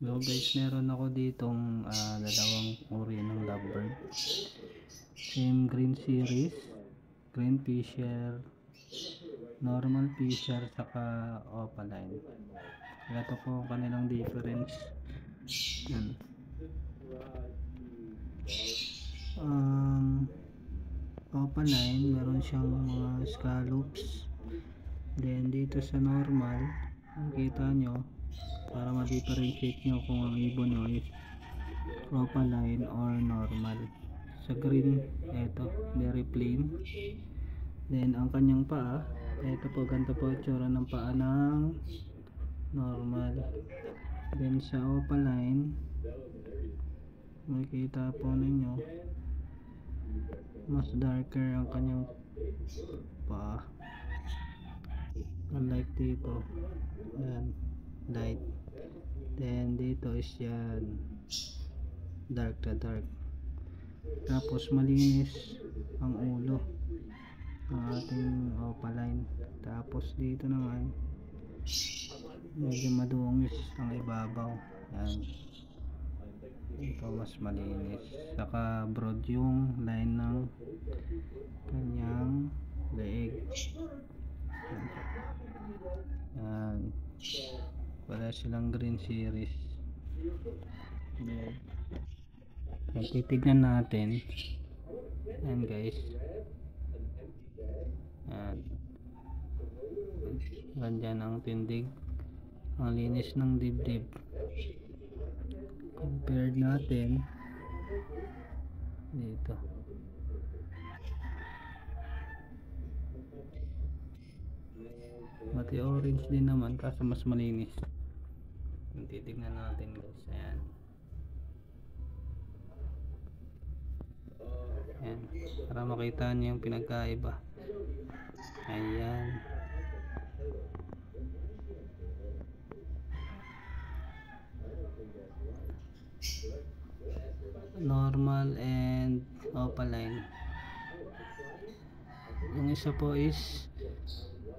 So guys, meron ako ditong dalawang uri ng lovebird. Same green series, green fisher, normal fisher, saka opaline. Ito po ang kanilang difference. Yan. Opaline, meron siyang mga scallops. Then dito sa normal, makita nyo, para ma-differentiate nyo kung ang ibon nyo is opaline or normal. Sa green, ito, very plain. Then ang kanyang paa, ito po, ganito po itsura ng paa ng normal. Then sa opaline, makikita po ninyo, mas darker ang kanyang paa, unlike dito, ayan, light. Then dito is yan, dark na dark. Tapos malinis ang ulo ng ating opaline. Tapos dito naman, medyo madungis ang ibabaw. Yan, ito mas malinis, saka broad yung line ng kanyang leeg. Yan, wala silang green series. Titignan natin. Yan guys, yan, ganyan ang tindig, ang linis ng dibdib. Compared natin dito, mati orange din naman, kaso mas malinis. Titignan natin guys. Ayan, ayan, para makita niyo yung pinagkaiba. Ayan, normal and opaline. Yung isa po is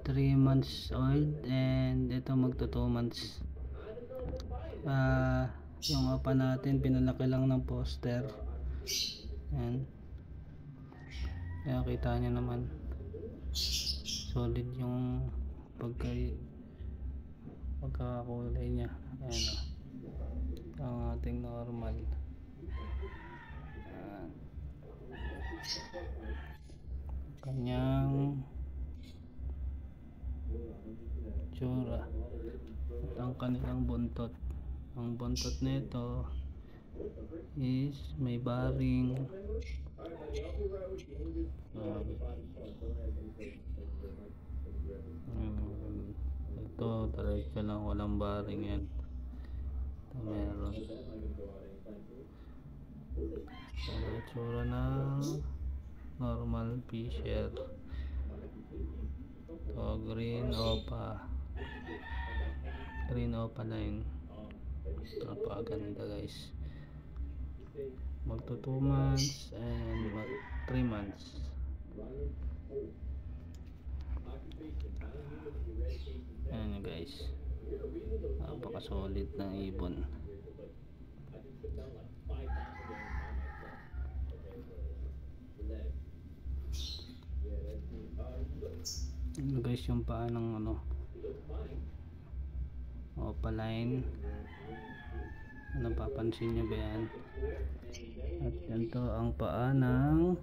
3 months old, and ito magto 2 months. Yung opa natin, pinalaki lang ng poster. Ayan, kaya kita nyo naman, solid yung pagkakulay nya. Ayan, ang ating normal. Kanyang tsura at ang kanilang buntot. Ang buntot nito is may baring. Ito diretso lang, walang baring yan. Ito meron. Ang tsura ng normal fisher. So green opaline. Napakaganda guys. Magto 2 months and 3 months. Ayan guys, napaka solid ng ibon. Ano guys, yung paa ng opaline, papansin nyo ba yan? At ganito ang paa ng